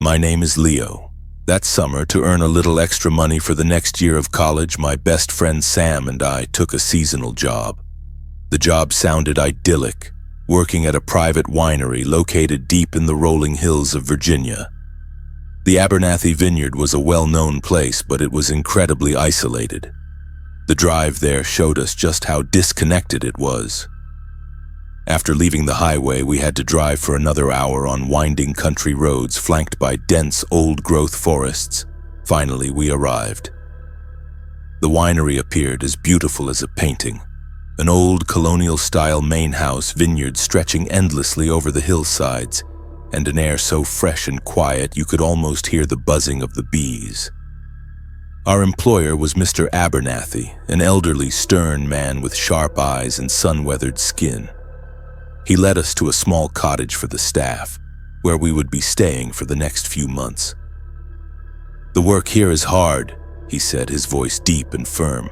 My name is Leo. That summer, to earn a little extra money for the next year of college, my best friend Sam and I took a seasonal job. The job sounded idyllic, working at a private winery located deep in the rolling hills of Virginia. The Abernathy Vineyard was a well-known place, but it was incredibly isolated. The drive there showed us just how disconnected it was. After leaving the highway, we had to drive for another hour on winding country roads flanked by dense, old-growth forests. Finally, we arrived. The winery appeared as beautiful as a painting. An old colonial-style main house vineyard stretching endlessly over the hillsides, and an air so fresh and quiet you could almost hear the buzzing of the bees. Our employer was Mr. Abernathy, an elderly, stern man with sharp eyes and sun-weathered skin. He led us to a small cottage for the staff, where we would be staying for the next few months. "The work here is hard," he said, his voice deep and firm,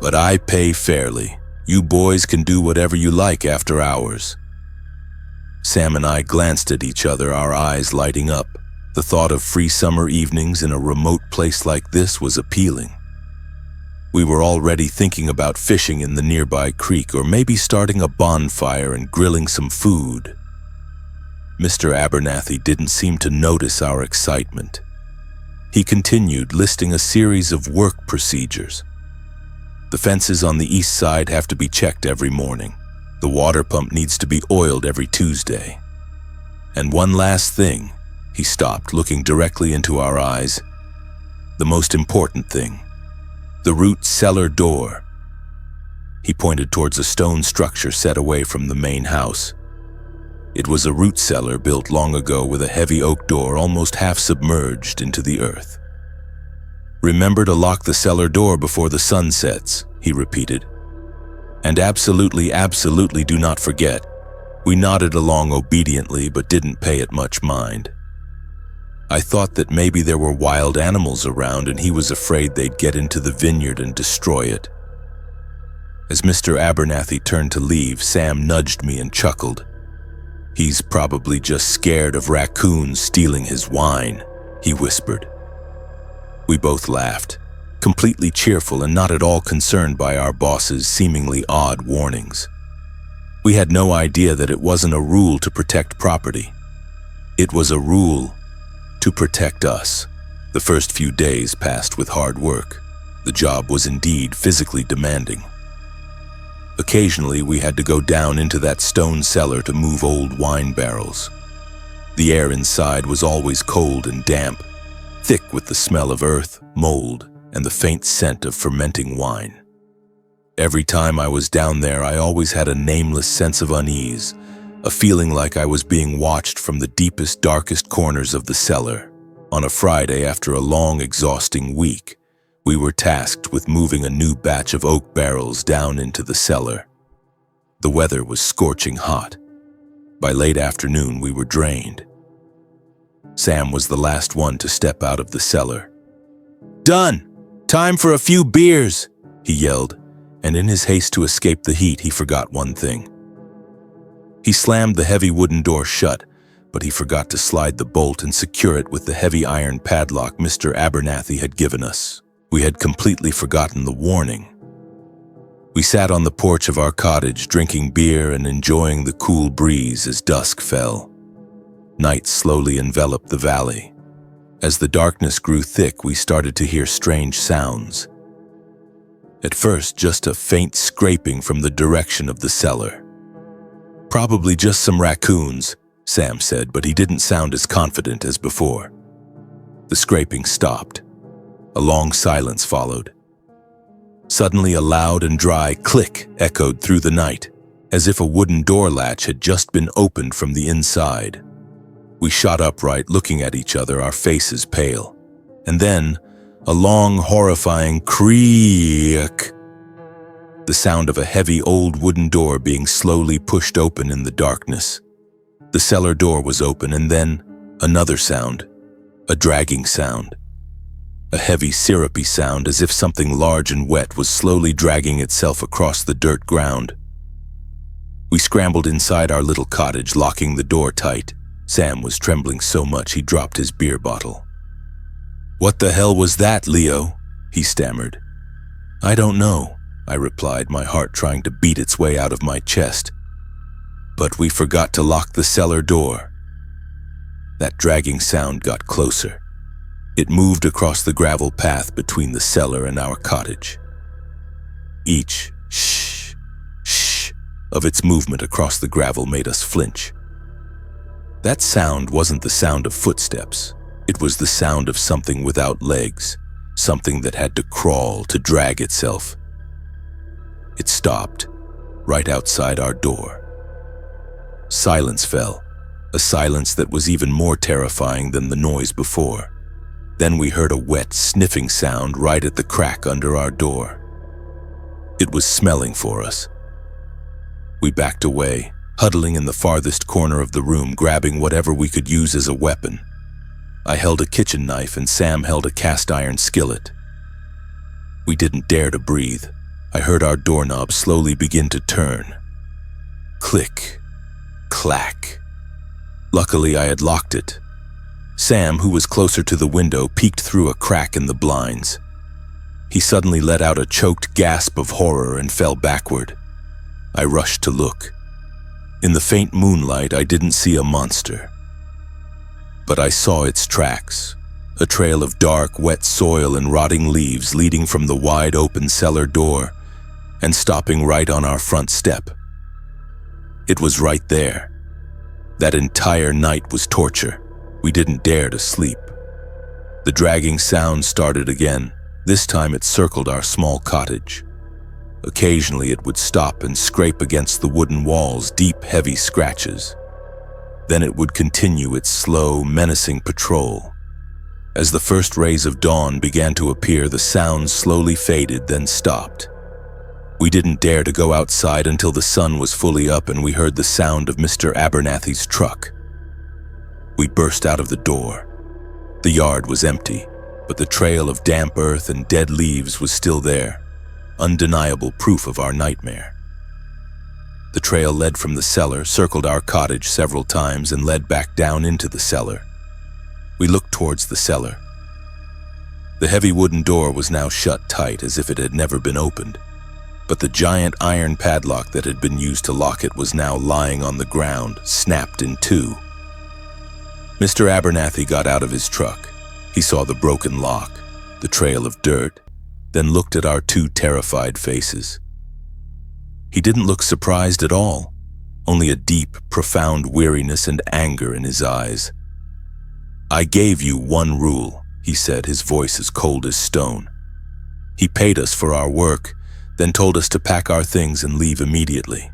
"but I pay fairly. You boys can do whatever you like after hours." Sam and I glanced at each other, our eyes lighting up. The thought of free summer evenings in a remote place like this was appealing. We were already thinking about fishing in the nearby creek, or maybe starting a bonfire and grilling some food. Mr. Abernathy didn't seem to notice our excitement. He continued, listing a series of work procedures. The fences on the east side have to be checked every morning. The water pump needs to be oiled every Tuesday. And one last thing. He stopped, looking directly into our eyes. The most important thing. The root cellar door. He pointed towards a stone structure set away from the main house. It was a root cellar built long ago with a heavy oak door almost half submerged into the earth. "Remember to lock the cellar door before the sun sets," he repeated. "And absolutely, absolutely do not forget." We nodded along obediently but didn't pay it much mind. I thought that maybe there were wild animals around and he was afraid they'd get into the vineyard and destroy it. As Mr. Abernathy turned to leave, Sam nudged me and chuckled. "He's probably just scared of raccoons stealing his wine," he whispered. We both laughed, completely cheerful and not at all concerned by our boss's seemingly odd warnings. We had no idea that it wasn't a rule to protect property. It was a rule to protect us. The first few days passed with hard work. The job was indeed physically demanding. Occasionally, we had to go down into that stone cellar to move old wine barrels. The air inside was always cold and damp, thick with the smell of earth, mold, and the faint scent of fermenting wine. Every time I was down there, I always had a nameless sense of unease, a feeling like I was being watched from the deepest, darkest corners of the cellar. On a Friday, after a long, exhausting week, we were tasked with moving a new batch of oak barrels down into the cellar. The weather was scorching hot. By late afternoon, we were drained. Sam was the last one to step out of the cellar. "Done! Time for a few beers!" he yelled, and in his haste to escape the heat, he forgot one thing. He slammed the heavy wooden door shut, but he forgot to slide the bolt and secure it with the heavy iron padlock Mr. Abernathy had given us. We had completely forgotten the warning. We sat on the porch of our cottage, drinking beer and enjoying the cool breeze as dusk fell. Night slowly enveloped the valley. As the darkness grew thick, we started to hear strange sounds. At first, just a faint scraping from the direction of the cellar. "Probably just some raccoons," Sam said, but he didn't sound as confident as before. The scraping stopped. A long silence followed. Suddenly, a loud and dry click echoed through the night, as if a wooden door latch had just been opened from the inside. We shot upright, looking at each other, our faces pale. And then, a long, horrifying creak. The sound of a heavy old wooden door being slowly pushed open in the darkness. The cellar door was open, and then another sound, a dragging sound. A heavy, syrupy sound, as if something large and wet was slowly dragging itself across the dirt ground. We scrambled inside our little cottage, locking the door tight. Sam was trembling so much he dropped his beer bottle. "What the hell was that, Leo?" he stammered. "I don't know," I replied, my heart trying to beat its way out of my chest. "But we forgot to lock the cellar door." That dragging sound got closer. It moved across the gravel path between the cellar and our cottage. Each shh, shh of its movement across the gravel made us flinch. That sound wasn't the sound of footsteps. It was the sound of something without legs, something that had to crawl, to drag itself. It stopped, right outside our door. Silence fell, a silence that was even more terrifying than the noise before. Then we heard a wet, sniffing sound right at the crack under our door. It was smelling for us. We backed away, huddling in the farthest corner of the room, grabbing whatever we could use as a weapon. I held a kitchen knife and Sam held a cast iron skillet. We didn't dare to breathe. I heard our doorknob slowly begin to turn. Click, clack. Luckily, I had locked it. Sam, who was closer to the window, peeked through a crack in the blinds. He suddenly let out a choked gasp of horror and fell backward. I rushed to look. In the faint moonlight, I didn't see a monster. But I saw its tracks, a trail of dark, wet soil and rotting leaves leading from the wide-open cellar door and stopping right on our front step. It was right there. That entire night was torture. We didn't dare to sleep. The dragging sound started again. This time it circled our small cottage. Occasionally it would stop and scrape against the wooden walls, deep, heavy scratches. Then it would continue its slow, menacing patrol. As the first rays of dawn began to appear, the sound slowly faded, then stopped. We didn't dare to go outside until the sun was fully up and we heard the sound of Mr. Abernathy's truck. We burst out of the door. The yard was empty, but the trail of damp earth and dead leaves was still there, undeniable proof of our nightmare. The trail led from the cellar, circled our cottage several times, and led back down into the cellar. We looked towards the cellar. The heavy wooden door was now shut tight, as if it had never been opened, but the giant iron padlock that had been used to lock it was now lying on the ground, snapped in two. Mr. Abernathy got out of his truck. He saw the broken lock, the trail of dirt, then looked at our two terrified faces. He didn't look surprised at all, only a deep, profound weariness and anger in his eyes. "I gave you one rule," he said, his voice as cold as stone. "He paid us for our work, then told us to pack our things and leave immediately.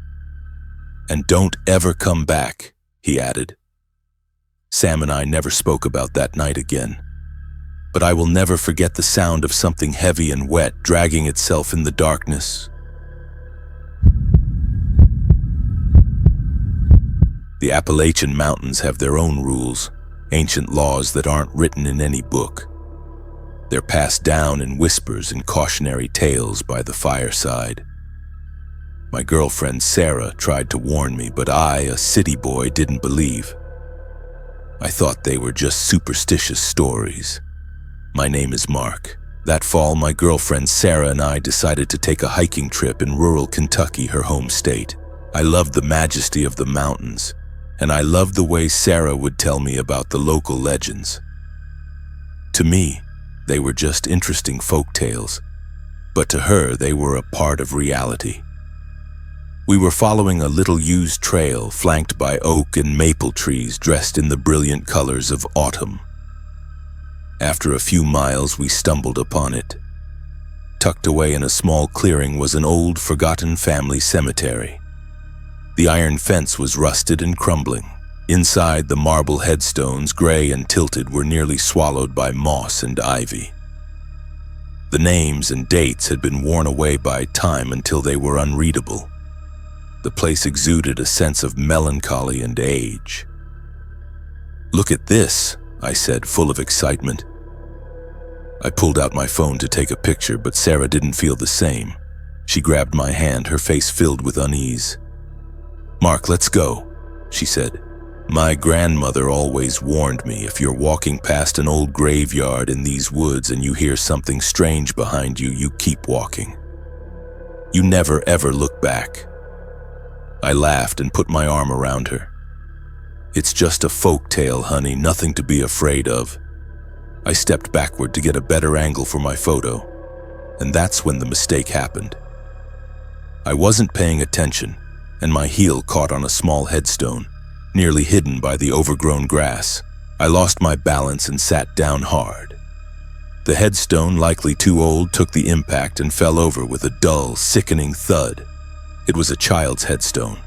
And don't ever come back," he added. Sam and I never spoke about that night again. But I will never forget the sound of something heavy and wet dragging itself in the darkness. The Appalachian Mountains have their own rules, ancient laws that aren't written in any book. They're passed down in whispers and cautionary tales by the fireside. My girlfriend Sarah tried to warn me, but I, a city boy, didn't believe. I thought they were just superstitious stories. My name is Mark. That fall, my girlfriend Sarah and I decided to take a hiking trip in rural Kentucky, her home state. I loved the majesty of the mountains, and I loved the way Sarah would tell me about the local legends. To me, they were just interesting folk tales, but to her, they were a part of reality. We were following a little used trail flanked by oak and maple trees dressed in the brilliant colors of autumn. After a few miles, we stumbled upon it. Tucked away in a small clearing was an old, forgotten family cemetery. The iron fence was rusted and crumbling. Inside, the marble headstones, gray and tilted, were nearly swallowed by moss and ivy. The names and dates had been worn away by time until they were unreadable. The place exuded a sense of melancholy and age. "Look at this," I said, full of excitement. I pulled out my phone to take a picture, but Sarah didn't feel the same. She grabbed my hand, her face filled with unease. "Mark, let's go," she said. My grandmother always warned me, if you're walking past an old graveyard in these woods and you hear something strange behind you, you keep walking. You never ever look back. I laughed and put my arm around her. It's just a folk tale, honey, nothing to be afraid of. I stepped backward to get a better angle for my photo, and that's when the mistake happened. I wasn't paying attention, and my heel caught on a small headstone, nearly hidden by the overgrown grass. I lost my balance and sat down hard. The headstone, likely too old, took the impact and fell over with a dull, sickening thud. It was a child's headstone.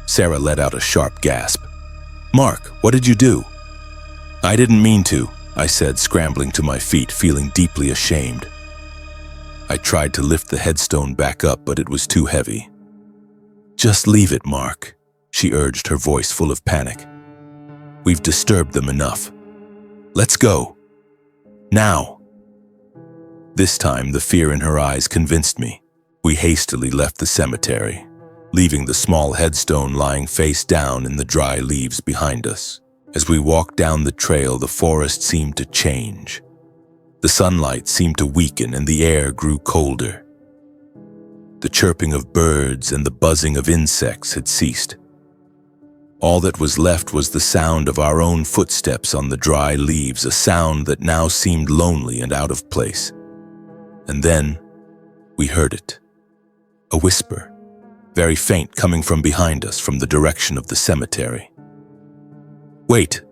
Sarah let out a sharp gasp. "Mark, what did you do?" "I didn't mean to," I said, scrambling to my feet, feeling deeply ashamed. I tried to lift the headstone back up, but it was too heavy. "Just leave it, Mark," she urged, her voice full of panic. "We've disturbed them enough. Let's go. Now." This time, the fear in her eyes convinced me. We hastily left the cemetery, leaving the small headstone lying face down in the dry leaves behind us. As we walked down the trail, the forest seemed to change. The sunlight seemed to weaken and the air grew colder. The chirping of birds and the buzzing of insects had ceased. All that was left was the sound of our own footsteps on the dry leaves, a sound that now seemed lonely and out of place. And then we heard it. A whisper, very faint, coming from behind us, from the direction of the cemetery. "Wait."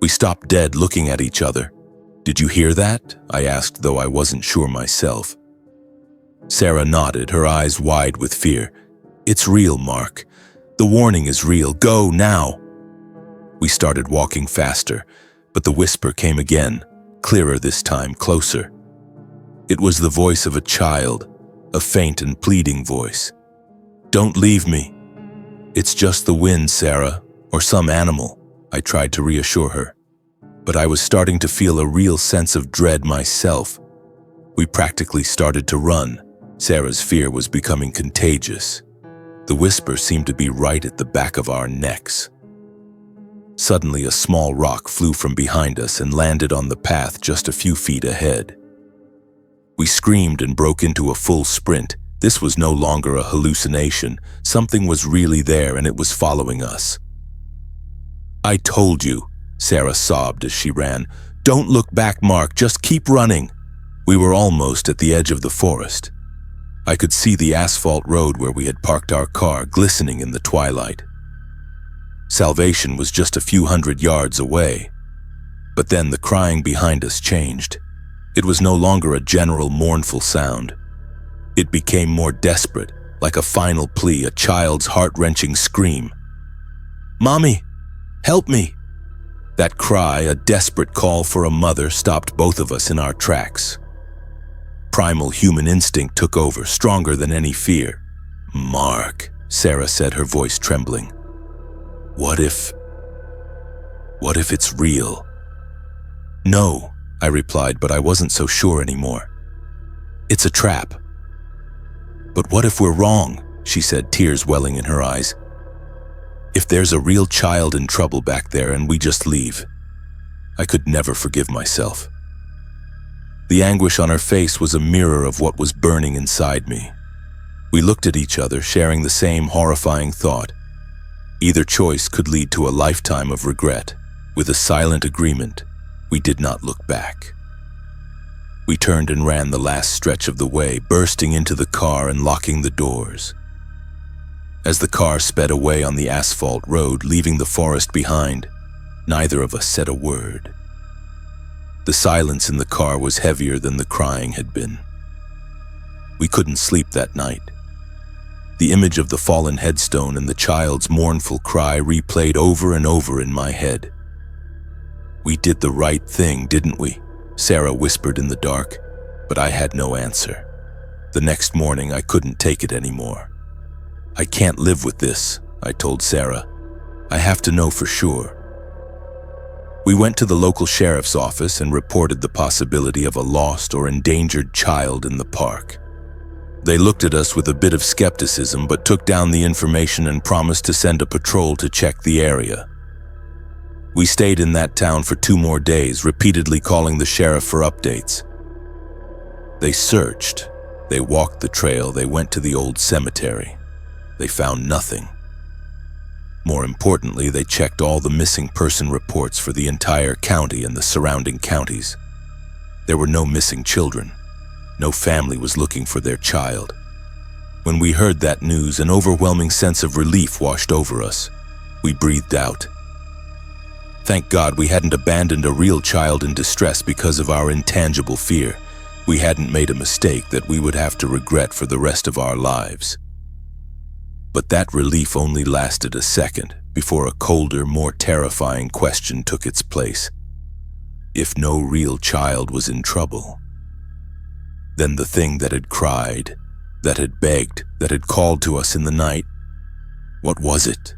We stopped dead, looking at each other. "Did you hear that?" I asked, though I wasn't sure myself. Sarah nodded, her eyes wide with fear. "It's real, Mark. The warning is real. Go now." We started walking faster, but the whisper came again, clearer this time, closer. It was the voice of a child, a faint and pleading voice. "Don't leave me. It's just the wind, Sarah, or some animal," I tried to reassure her. But I was starting to feel a real sense of dread myself. We practically started to run. Sarah's fear was becoming contagious. The whisper seemed to be right at the back of our necks. Suddenly, a small rock flew from behind us and landed on the path just a few feet ahead. We screamed and broke into a full sprint. This was no longer a hallucination. Something was really there, and it was following us. "I told you," Sarah sobbed as she ran. "Don't look back, Mark. Just keep running." We were almost at the edge of the forest. I could see the asphalt road where we had parked our car glistening in the twilight. Salvation was just a few hundred yards away. But then the crying behind us changed. It was no longer a general mournful sound. It became more desperate, like a final plea, a child's heart-wrenching scream. "Mommy, help me!" That cry, a desperate call for a mother, stopped both of us in our tracks. Primal human instinct took over, stronger than any fear. "Mark," Sarah said, her voice trembling. What if it's real?" "No," I replied, but I wasn't so sure anymore. "It's a trap." "But what if we're wrong?" she said, tears welling in her eyes. "If there's a real child in trouble back there and we just leave?" I could never forgive myself. The anguish on her face was a mirror of what was burning inside me. We looked at each other, sharing the same horrifying thought. Either choice could lead to a lifetime of regret. With a silent agreement, we did not look back. We turned and ran the last stretch of the way, bursting into the car and locking the doors. As the car sped away on the asphalt road, leaving the forest behind, neither of us said a word. The silence in the car was heavier than the crying had been. We couldn't sleep that night. The image of the fallen headstone and the child's mournful cry replayed over and over in my head. "We did the right thing, didn't we?" Sarah whispered in the dark, but I had no answer. The next morning, I couldn't take it anymore. "I can't live with this," I told Sarah. "I have to know for sure." We went to the local sheriff's office and reported the possibility of a lost or endangered child in the park. They looked at us with a bit of skepticism but took down the information and promised to send a patrol to check the area. We stayed in that town for 2 more days, repeatedly calling the sheriff for updates. They searched, they walked the trail, they went to the old cemetery. They found nothing. More importantly, they checked all the missing person reports for the entire county and the surrounding counties. There were no missing children. No family was looking for their child. When we heard that news, an overwhelming sense of relief washed over us. We breathed out. Thank God we hadn't abandoned a real child in distress because of our intangible fear. We hadn't made a mistake that we would have to regret for the rest of our lives. But that relief only lasted a second before a colder, more terrifying question took its place. If no real child was in trouble, then the thing that had cried, that had begged, that had called to us in the night, what was it?